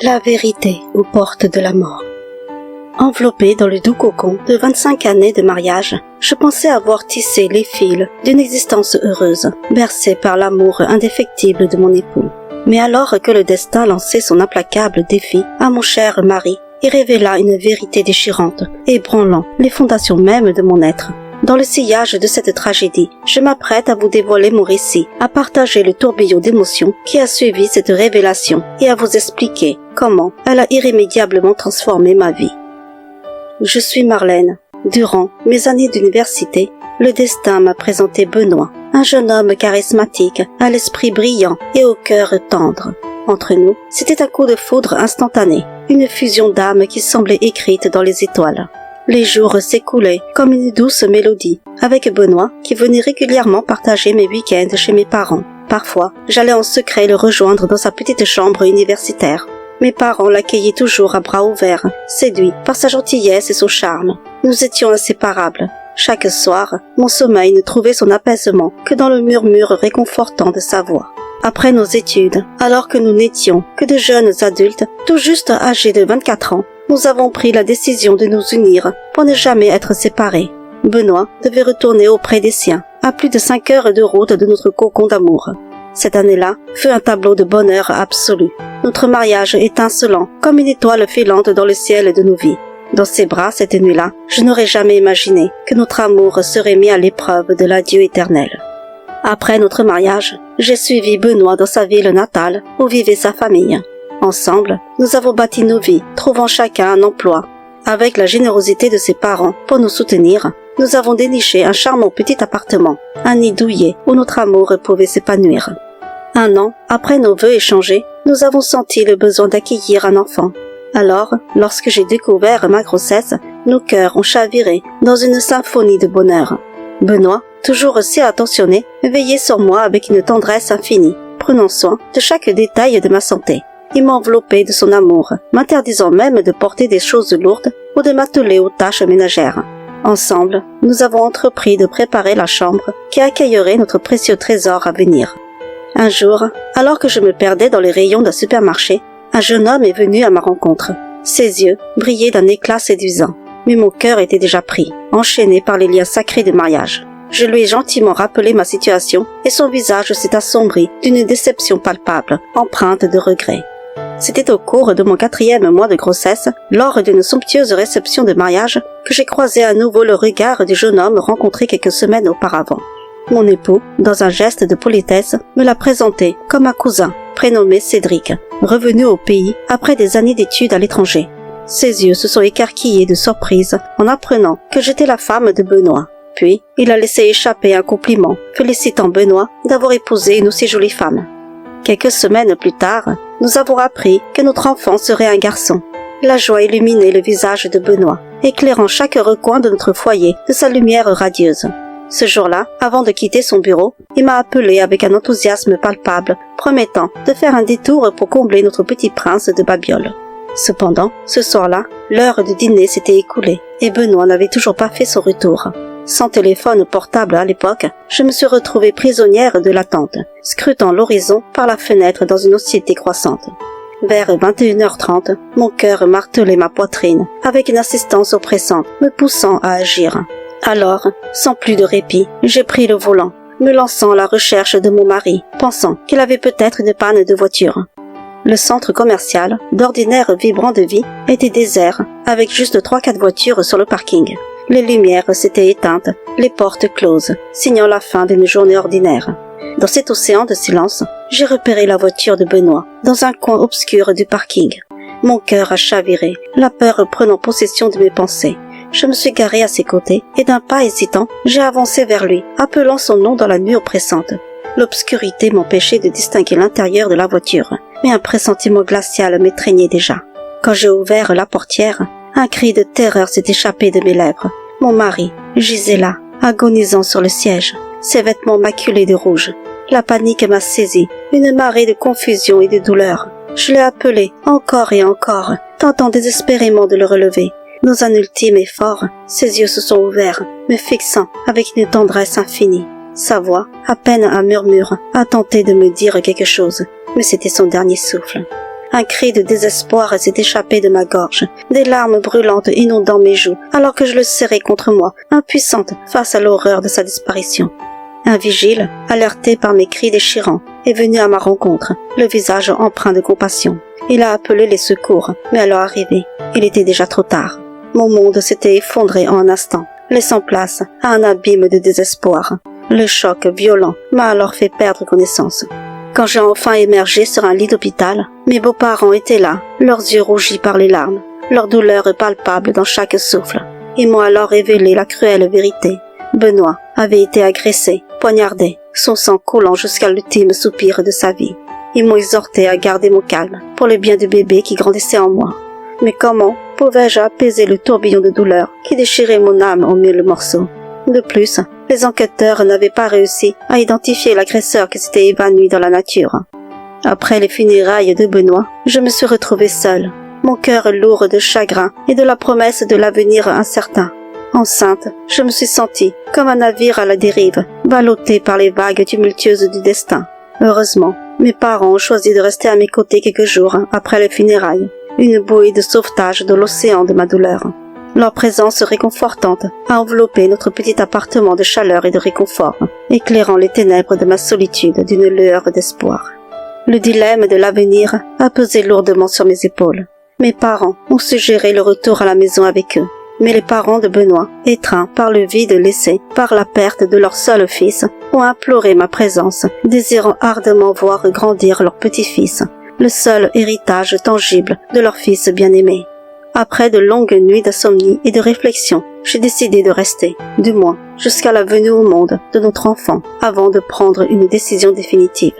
La vérité aux portes de la mort. Enveloppée dans le doux cocon de 25 années de mariage, je pensais avoir tissé les fils d'une existence heureuse, bercée par l'amour indéfectible de mon époux. Mais alors que le destin lançait son implacable défi à mon cher mari et révéla une vérité déchirante, ébranlant les fondations mêmes de mon être, dans le sillage de cette tragédie, je m'apprête à vous dévoiler mon récit, à partager le tourbillon d'émotions qui a suivi cette révélation et à vous expliquer comment elle a irrémédiablement transformé ma vie. Je suis Marlène. Durant mes années d'université, le destin m'a présenté Benoît, un jeune homme charismatique, à l'esprit brillant et au cœur tendre. Entre nous, c'était un coup de foudre instantané, une fusion d'âmes qui semblait écrite dans les étoiles. Les jours s'écoulaient comme une douce mélodie, avec Benoît qui venait régulièrement partager mes week-ends chez mes parents. Parfois, j'allais en secret le rejoindre dans sa petite chambre universitaire. Mes parents l'accueillaient toujours à bras ouverts, séduits par sa gentillesse et son charme. Nous étions inséparables. Chaque soir, mon sommeil ne trouvait son apaisement que dans le murmure réconfortant de sa voix. Après nos études, alors que nous n'étions que de jeunes adultes, tout juste âgés de 24 ans, nous avons pris la décision de nous unir pour ne jamais être séparés. Benoît devait retourner auprès des siens, à plus de 5 heures de route de notre cocon d'amour. Cette année-là fut un tableau de bonheur absolu. Notre mariage étincelant comme une étoile filante dans le ciel de nos vies. Dans ses bras cette nuit-là, je n'aurais jamais imaginé que notre amour serait mis à l'épreuve de l'adieu éternel. Après notre mariage, j'ai suivi Benoît dans sa ville natale où vivait sa famille. Ensemble, nous avons bâti nos vies, trouvant chacun un emploi. Avec la générosité de ses parents pour nous soutenir, nous avons déniché un charmant petit appartement, un nid douillet où notre amour pouvait s'épanouir. 1 an après nos vœux échangés, nous avons senti le besoin d'accueillir un enfant. Alors, lorsque j'ai découvert ma grossesse, nos cœurs ont chaviré dans une symphonie de bonheur. Benoît, toujours si attentionné, veillait sur moi avec une tendresse infinie, prenant soin de chaque détail de ma santé. Il m'enveloppait de son amour, m'interdisant même de porter des choses lourdes ou de m'atteler aux tâches ménagères. Ensemble, nous avons entrepris de préparer la chambre qui accueillerait notre précieux trésor à venir. Un jour, alors que je me perdais dans les rayons d'un supermarché, un jeune homme est venu à ma rencontre. Ses yeux brillaient d'un éclat séduisant, mais mon cœur était déjà pris, enchaîné par les liens sacrés de mariage. Je lui ai gentiment rappelé ma situation et son visage s'est assombri d'une déception palpable, empreinte de regret. C'était au cours de mon 4e mois de grossesse, lors d'une somptueuse réception de mariage, que j'ai croisé à nouveau le regard du jeune homme rencontré quelques semaines auparavant. Mon époux, dans un geste de politesse, me l'a présenté comme un cousin, prénommé Cédric, revenu au pays après des années d'études à l'étranger. Ses yeux se sont écarquillés de surprise en apprenant que j'étais la femme de Benoît. Puis, il a laissé échapper un compliment, félicitant Benoît d'avoir épousé une aussi jolie femme. Quelques semaines plus tard, nous avons appris que notre enfant serait un garçon. La joie illuminait le visage de Benoît, éclairant chaque recoin de notre foyer de sa lumière radieuse. Ce jour-là, avant de quitter son bureau, il m'a appelé avec un enthousiasme palpable, promettant de faire un détour pour combler notre petit prince de Babiole. Cependant, ce soir-là, l'heure du dîner s'était écoulée et Benoît n'avait toujours pas fait son retour. Sans téléphone portable à l'époque, je me suis retrouvée prisonnière de l'attente, scrutant l'horizon par la fenêtre dans une anxiété croissante. Vers 21h30, mon cœur martelait ma poitrine, avec une insistance oppressante, me poussant à agir. Alors, sans plus de répit, j'ai pris le volant, me lançant à la recherche de mon mari, pensant qu'il avait peut-être une panne de voiture. Le centre commercial, d'ordinaire vibrant de vie, était désert, avec juste 3-4 voitures sur le parking. Les lumières s'étaient éteintes, les portes closes, signant la fin d'une journée ordinaire. Dans cet océan de silence, j'ai repéré la voiture de Benoît, dans un coin obscur du parking. Mon cœur a chaviré, la peur prenant possession de mes pensées. Je me suis garée à ses côtés, et d'un pas hésitant, j'ai avancé vers lui, appelant son nom dans la nuit oppressante. L'obscurité m'empêchait de distinguer l'intérieur de la voiture, mais un pressentiment glacial m'étreignait déjà. Quand j'ai ouvert la portière, un cri de terreur s'est échappé de mes lèvres. Mon mari gisait là, agonisant sur le siège, ses vêtements maculés de rouge. La panique m'a saisi, une marée de confusion et de douleur. Je l'ai appelé encore et encore, tentant désespérément de le relever. Dans un ultime effort, ses yeux se sont ouverts, me fixant avec une tendresse infinie. Sa voix, à peine un murmure, a tenté de me dire quelque chose, mais c'était son dernier souffle. Un cri de désespoir s'est échappé de ma gorge, des larmes brûlantes inondant mes joues, alors que je le serrais contre moi, impuissante face à l'horreur de sa disparition. Un vigile, alerté par mes cris déchirants, est venu à ma rencontre, le visage empreint de compassion. Il a appelé les secours, mais à leur arrivée, il était déjà trop tard. Mon monde s'était effondré en un instant, laissant place à un abîme de désespoir. Le choc violent m'a alors fait perdre connaissance. Quand j'ai enfin émergé sur un lit d'hôpital, mes beaux-parents étaient là, leurs yeux rougis par les larmes, leur douleur palpable dans chaque souffle. Ils m'ont alors révélé la cruelle vérité. Benoît avait été agressé, poignardé, son sang coulant jusqu'à l'ultime soupir de sa vie. Ils m'ont exhorté à garder mon calme, pour le bien du bébé qui grandissait en moi. Mais comment pouvais-je apaiser le tourbillon de douleur qui déchirait mon âme en mille morceaux? De plus, les enquêteurs n'avaient pas réussi à identifier l'agresseur qui s'était évanoui dans la nature. Après les funérailles de Benoît, je me suis retrouvée seule, mon cœur lourd de chagrin et de la promesse de l'avenir incertain. Enceinte, je me suis sentie comme un navire à la dérive, ballottée par les vagues tumultueuses du destin. Heureusement, mes parents ont choisi de rester à mes côtés quelques jours après les funérailles, une bouée de sauvetage de l'océan de ma douleur. Leur présence réconfortante a enveloppé notre petit appartement de chaleur et de réconfort, éclairant les ténèbres de ma solitude d'une lueur d'espoir. Le dilemme de l'avenir a pesé lourdement sur mes épaules. Mes parents ont suggéré le retour à la maison avec eux, mais les parents de Benoît, étreints par le vide laissé par la perte de leur seul fils, ont imploré ma présence, désirant ardemment voir grandir leur petit-fils, le seul héritage tangible de leur fils bien-aimé. Après de longues nuits d'insomnie et de réflexion, j'ai décidé de rester, du moins jusqu'à la venue au monde de notre enfant, avant de prendre une décision définitive.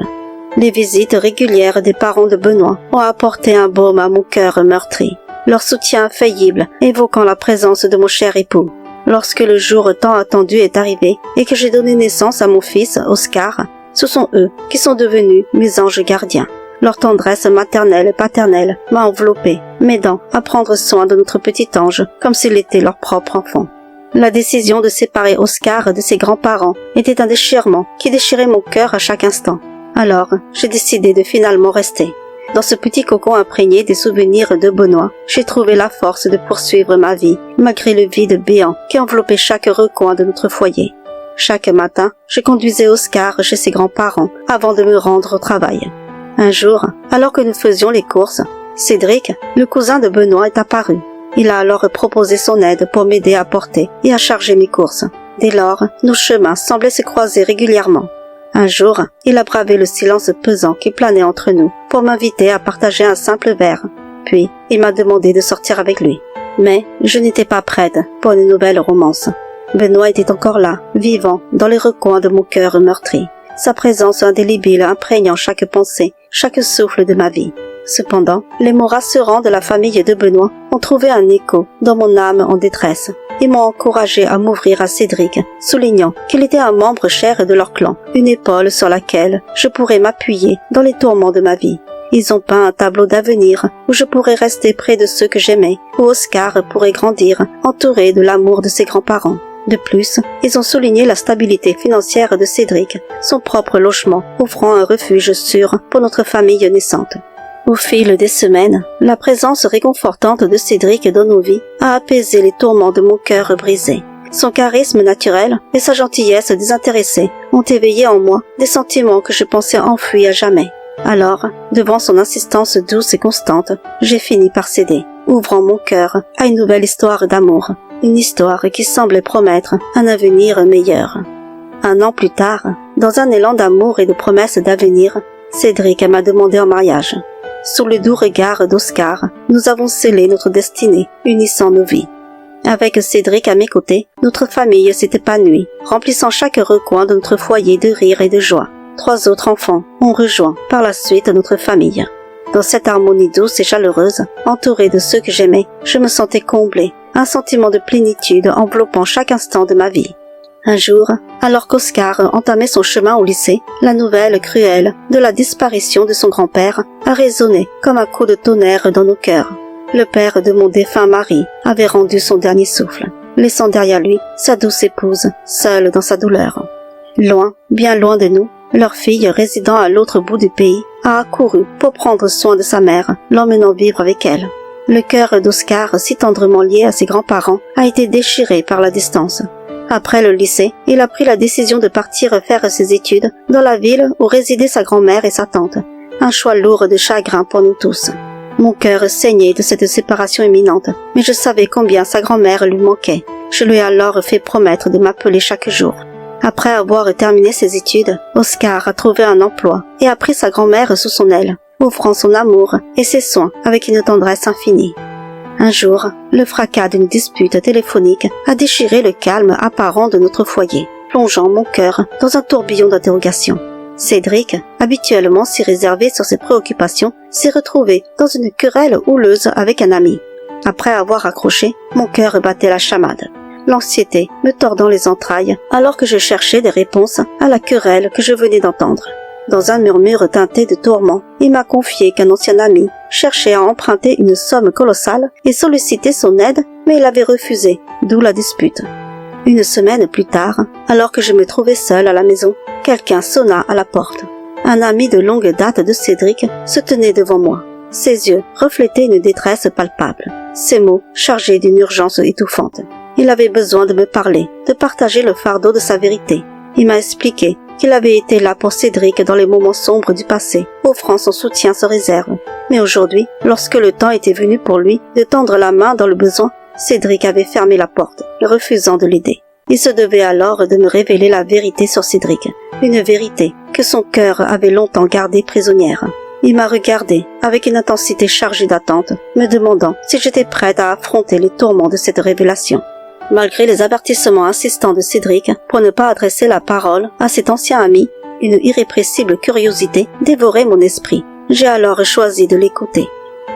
Les visites régulières des parents de Benoît ont apporté un baume à mon cœur meurtri, leur soutien infaillible évoquant la présence de mon cher époux. Lorsque le jour tant attendu est arrivé et que j'ai donné naissance à mon fils, Oscar, ce sont eux qui sont devenus mes anges gardiens. Leur tendresse maternelle et paternelle m'a enveloppée, m'aidant à prendre soin de notre petit ange comme s'il était leur propre enfant. La décision de séparer Oscar de ses grands-parents était un déchirement qui déchirait mon cœur à chaque instant. Alors, j'ai décidé de finalement rester. Dans ce petit cocon imprégné des souvenirs de Benoît, j'ai trouvé la force de poursuivre ma vie, malgré le vide béant qui enveloppait chaque recoin de notre foyer. Chaque matin, je conduisais Oscar chez ses grands-parents avant de me rendre au travail. Un jour, alors que nous faisions les courses, Cédric, le cousin de Benoît, est apparu. Il a alors proposé son aide pour m'aider à porter et à charger mes courses. Dès lors, nos chemins semblaient se croiser régulièrement. Un jour, il a bravé le silence pesant qui planait entre nous pour m'inviter à partager un simple verre. Puis, il m'a demandé de sortir avec lui. Mais je n'étais pas prête pour une nouvelle romance. Benoît était encore là, vivant dans les recoins de mon cœur meurtri. Sa présence indélébile imprégnant chaque pensée, chaque souffle de ma vie. Cependant, les mots rassurants de la famille de Benoît ont trouvé un écho dans mon âme en détresse et m'ont encouragé à m'ouvrir à Cédric, soulignant qu'il était un membre cher de leur clan, une épaule sur laquelle je pourrais m'appuyer dans les tourments de ma vie. Ils ont peint un tableau d'avenir où je pourrais rester près de ceux que j'aimais, où Oscar pourrait grandir, entouré de l'amour de ses grands-parents. De plus, ils ont souligné la stabilité financière de Cédric, son propre logement offrant un refuge sûr pour notre famille naissante. Au fil des semaines, la présence réconfortante de Cédric dans nos vies a apaisé les tourments de mon cœur brisé. Son charisme naturel et sa gentillesse désintéressée ont éveillé en moi des sentiments que je pensais enfouis à jamais. Alors, devant son insistance douce et constante, j'ai fini par céder, ouvrant mon cœur à une nouvelle histoire d'amour. Une histoire qui semblait promettre un avenir meilleur. Un an plus tard, dans un élan d'amour et de promesses d'avenir, Cédric m'a demandé en mariage. Sous le doux regard d'Oscar, nous avons scellé notre destinée, unissant nos vies. Avec Cédric à mes côtés, notre famille s'est épanouie, remplissant chaque recoin de notre foyer de rire et de joie. 3 autres enfants ont rejoint par la suite notre famille. Dans cette harmonie douce et chaleureuse, entourée de ceux que j'aimais, je me sentais comblée, un sentiment de plénitude enveloppant chaque instant de ma vie. Un jour, alors qu'Oscar entamait son chemin au lycée, la nouvelle cruelle de la disparition de son grand-père a résonné comme un coup de tonnerre dans nos cœurs. Le père de mon défunt mari avait rendu son dernier souffle, laissant derrière lui sa douce épouse, seule dans sa douleur. Loin, bien loin de nous, Leur fille, résidant à l'autre bout du pays, a accouru pour prendre soin de sa mère, l'emmenant vivre avec elle. Le cœur d'Oscar, si tendrement lié à ses grands-parents, a été déchiré par la distance. Après le lycée, il a pris la décision de partir faire ses études dans la ville où résidaient sa grand-mère et sa tante. Un choix lourd de chagrin pour nous tous. Mon cœur saignait de cette séparation imminente, mais je savais combien sa grand-mère lui manquait. Je lui ai alors fait promettre de m'appeler chaque jour. Après avoir terminé ses études, Oscar a trouvé un emploi et a pris sa grand-mère sous son aile, offrant son amour et ses soins avec une tendresse infinie. Un jour, le fracas d'une dispute téléphonique a déchiré le calme apparent de notre foyer, plongeant mon cœur dans un tourbillon d'interrogations. Cédric, habituellement si réservé sur ses préoccupations, s'est retrouvé dans une querelle houleuse avec un ami. Après avoir accroché, mon cœur battait la chamade, l'anxiété me tordant les entrailles alors que je cherchais des réponses à la querelle que je venais d'entendre. Dans un murmure teinté de tourments, il m'a confié qu'un ancien ami cherchait à emprunter une somme colossale et sollicitait son aide, mais il avait refusé, d'où la dispute. Une semaine plus tard, alors que je me trouvais seule à la maison, quelqu'un sonna à la porte. Un ami de longue date de Cédric se tenait devant moi. Ses yeux reflétaient une détresse palpable, ses mots chargés d'une urgence étouffante. Il avait besoin de me parler, de partager le fardeau de sa vérité. Il m'a expliqué qu'il avait été là pour Cédric dans les moments sombres du passé, offrant son soutien sans réserve. Mais aujourd'hui, lorsque le temps était venu pour lui de tendre la main dans le besoin, Cédric avait fermé la porte, refusant de l'aider. Il se devait alors de me révéler la vérité sur Cédric, une vérité que son cœur avait longtemps gardée prisonnière. Il m'a regardé avec une intensité chargée d'attente, me demandant si j'étais prête à affronter les tourments de cette révélation. Malgré les avertissements insistants de Cédric pour ne pas adresser la parole à cet ancien ami, une irrépressible curiosité dévorait mon esprit. J'ai alors choisi de l'écouter.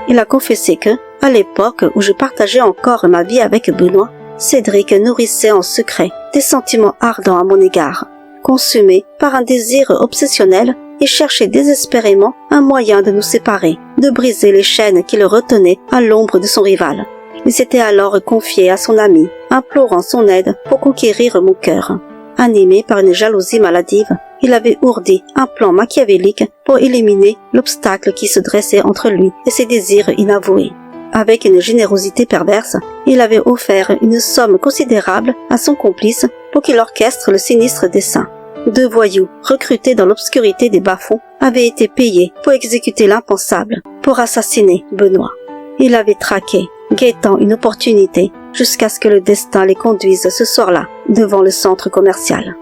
Il a confessé que, à l'époque où je partageais encore ma vie avec Benoît, Cédric nourrissait en secret des sentiments ardents à mon égard. Consumé par un désir obsessionnel, il cherchait désespérément un moyen de nous séparer, de briser les chaînes qui le retenaient à l'ombre de son rival. Il s'était alors confié à son ami, implorant son aide pour conquérir mon cœur. Animé par une jalousie maladive, il avait ourdi un plan machiavélique pour éliminer l'obstacle qui se dressait entre lui et ses désirs inavoués. Avec une générosité perverse, il avait offert une somme considérable à son complice pour qu'il orchestre le sinistre dessein. 2 voyous, recrutés dans l'obscurité des bas-fonds, avaient été payés pour exécuter l'impensable, pour assassiner Benoît. Il avait traqué, guettant une opportunité, jusqu'à ce que le destin les conduise ce soir-là, devant le centre commercial.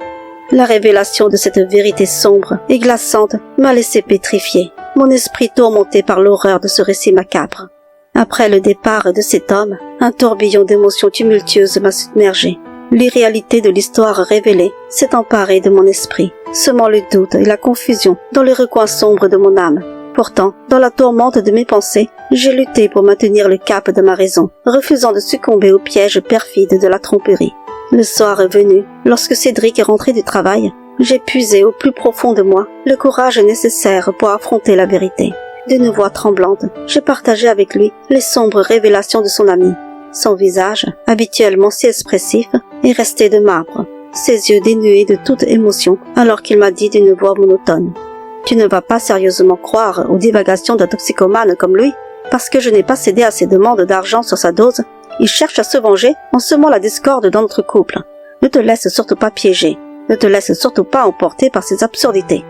La révélation de cette vérité sombre et glaçante m'a laissé pétrifié, mon esprit tourmenté par l'horreur de ce récit macabre. Après le départ de cet homme, un tourbillon d'émotions tumultueuses m'a submergé. L'irréalité de l'histoire révélée s'est emparée de mon esprit, semant le doute et la confusion dans les recoins sombres de mon âme. Pourtant, dans la tourmente de mes pensées, j'ai lutté pour maintenir le cap de ma raison, refusant de succomber au piège perfide de la tromperie. Le soir est venu, lorsque Cédric est rentré du travail, j'ai puisé au plus profond de moi le courage nécessaire pour affronter la vérité. D'une voix tremblante, j'ai partagé avec lui les sombres révélations de son ami. Son visage, habituellement si expressif, est resté de marbre, ses yeux dénués de toute émotion, alors qu'il m'a dit d'une voix monotone. « Tu ne vas pas sérieusement croire aux divagations d'un toxicomane comme lui, parce que je n'ai pas cédé à ses demandes d'argent sur sa dose. Il cherche à se venger en semant la discorde dans notre couple. Ne te laisse surtout pas piéger, ne te laisse surtout pas emporter par ses absurdités. »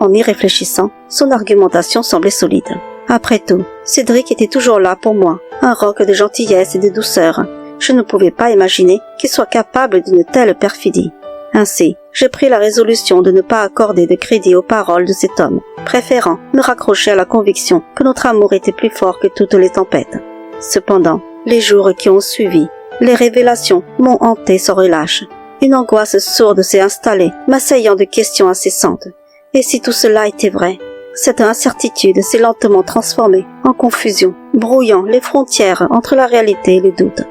En y réfléchissant, son argumentation semblait solide. Après tout, Cédric était toujours là pour moi, un roc de gentillesse et de douceur. Je ne pouvais pas imaginer qu'il soit capable d'une telle perfidie. Ainsi, j'ai pris la résolution de ne pas accorder de crédit aux paroles de cet homme, préférant me raccrocher à la conviction que notre amour était plus fort que toutes les tempêtes. Cependant, les jours qui ont suivi, les révélations m'ont hanté sans relâche. Une angoisse sourde s'est installée, m'assaillant de questions incessantes. Et si tout cela était vrai? Cette incertitude s'est lentement transformée en confusion, brouillant les frontières entre la réalité et le doute.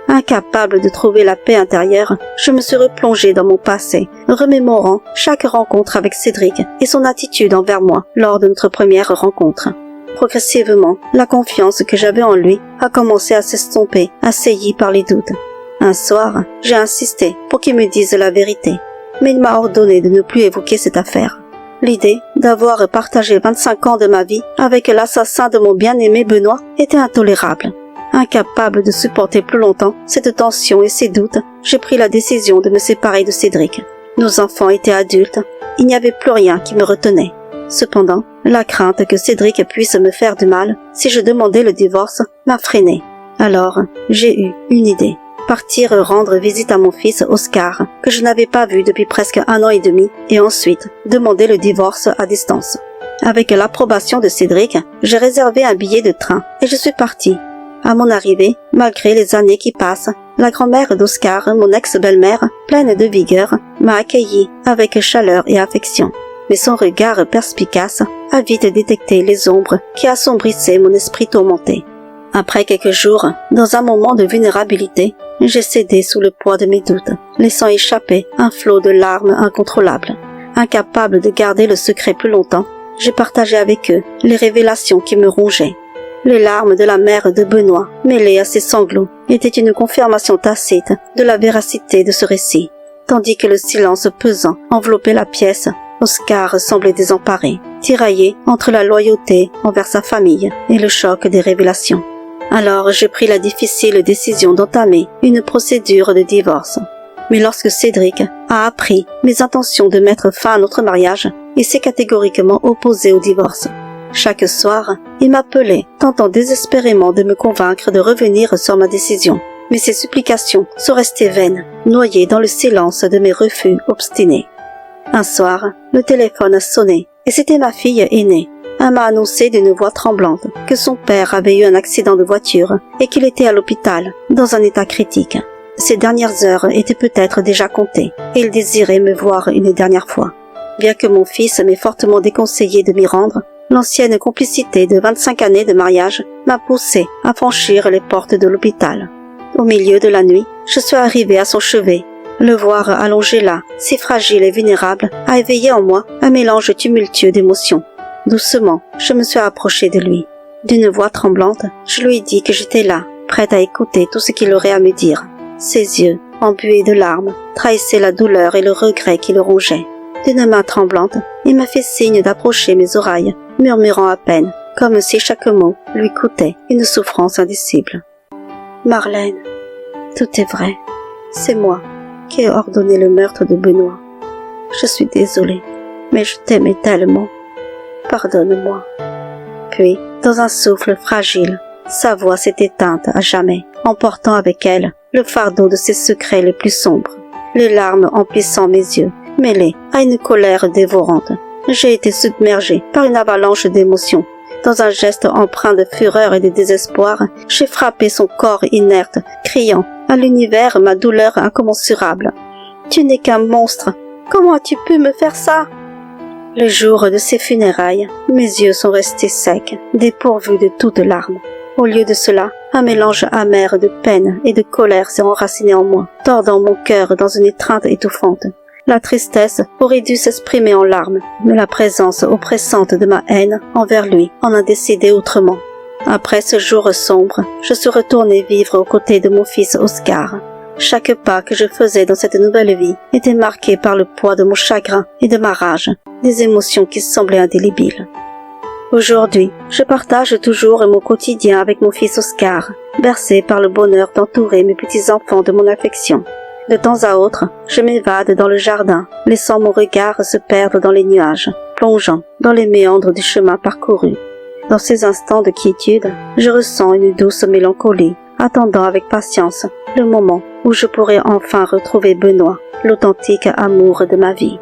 Incapable de trouver la paix intérieure, je me suis replongée dans mon passé, remémorant chaque rencontre avec Cédric et son attitude envers moi lors de notre première rencontre. Progressivement, la confiance que j'avais en lui a commencé à s'estomper, assaillie par les doutes. Un soir, j'ai insisté pour qu'il me dise la vérité, mais il m'a ordonné de ne plus évoquer cette affaire. L'idée d'avoir partagé 25 ans de ma vie avec l'assassin de mon bien-aimé Benoît était intolérable. Incapable de supporter plus longtemps cette tension et ces doutes, j'ai pris la décision de me séparer de Cédric. Nos enfants étaient adultes, il n'y avait plus rien qui me retenait. Cependant, la crainte que Cédric puisse me faire du mal si je demandais le divorce m'a freinée. Alors, j'ai eu une idée. Partir rendre visite à mon fils Oscar, que je n'avais pas vu depuis presque 1 an et demi, et ensuite demander le divorce à distance. Avec l'approbation de Cédric, j'ai réservé un billet de train et je suis partie. À mon arrivée, malgré les années qui passent, la grand-mère d'Oscar, mon ex-belle-mère, pleine de vigueur, m'a accueillie avec chaleur et affection. Mais son regard perspicace a vite détecté les ombres qui assombrissaient mon esprit tourmenté. Après quelques jours, dans un moment de vulnérabilité, j'ai cédé sous le poids de mes doutes, laissant échapper un flot de larmes incontrôlables. Incapable de garder le secret plus longtemps, j'ai partagé avec eux les révélations qui me rongeaient. Les larmes de la mère de Benoît, mêlées à ses sanglots, étaient une confirmation tacite de la véracité de ce récit. Tandis que le silence pesant enveloppait la pièce, Oscar semblait désemparé, tiraillé entre la loyauté envers sa famille et le choc des révélations. Alors j'ai pris la difficile décision d'entamer une procédure de divorce. Mais lorsque Cédric a appris mes intentions de mettre fin à notre mariage, il s'est catégoriquement opposé au divorce. Chaque soir, il m'appelait, tentant désespérément de me convaincre de revenir sur ma décision. Mais ses supplications sont restées vaines, noyées dans le silence de mes refus obstinés. Un soir, le téléphone a sonné, et c'était ma fille aînée. Elle m'a annoncé d'une voix tremblante que son père avait eu un accident de voiture et qu'il était à l'hôpital, dans un état critique. Ses dernières heures étaient peut-être déjà comptées, et il désirait me voir une dernière fois. Bien que mon fils m'ait fortement déconseillé de m'y rendre, l'ancienne complicité de 25 années de mariage m'a poussé à franchir les portes de l'hôpital. Au milieu de la nuit, je suis arrivée à son chevet. Le voir allongé là, si fragile et vulnérable, a éveillé en moi un mélange tumultueux d'émotions. Doucement, je me suis approchée de lui. D'une voix tremblante, je lui ai dit que j'étais là, prête à écouter tout ce qu'il aurait à me dire. Ses yeux, embués de larmes, trahissaient la douleur et le regret qui le rongeaient. D'une main tremblante, il m'a fait signe d'approcher mes oreilles, murmurant à peine, comme si chaque mot lui coûtait une souffrance indicible. « Marlène, tout est vrai. C'est moi qui ai ordonné le meurtre de Benoît. Je suis désolée, mais je t'aimais tellement. Pardonne-moi. » Puis, dans un souffle fragile, sa voix s'est éteinte à jamais, emportant avec elle le fardeau de ses secrets les plus sombres. Les larmes emplissant mes yeux, mêlées à une colère dévorante. J'ai été submergée par une avalanche d'émotions. Dans un geste empreint de fureur et de désespoir, j'ai frappé son corps inerte, criant à l'univers ma douleur incommensurable. « Tu n'es qu'un monstre. Comment as-tu pu me faire ça ?» Le jour de ses funérailles, mes yeux sont restés secs, dépourvus de toute larme. Au lieu de cela, un mélange amer de peine et de colère s'est enraciné en moi, tordant mon cœur dans une étreinte étouffante. La tristesse aurait dû s'exprimer en larmes, mais la présence oppressante de ma haine envers lui en a décidé autrement. Après ce jour sombre, je suis retournée vivre aux côtés de mon fils Oscar. Chaque pas que je faisais dans cette nouvelle vie était marqué par le poids de mon chagrin et de ma rage, des émotions qui semblaient indélébiles. Aujourd'hui, je partage toujours mon quotidien avec mon fils Oscar, bercé par le bonheur d'entourer mes petits-enfants de mon affection. De temps à autre, je m'évade dans le jardin, laissant mon regard se perdre dans les nuages, plongeant dans les méandres du chemin parcouru. Dans ces instants de quiétude, je ressens une douce mélancolie, attendant avec patience le moment où je pourrai enfin retrouver Benoît, l'authentique amour de ma vie.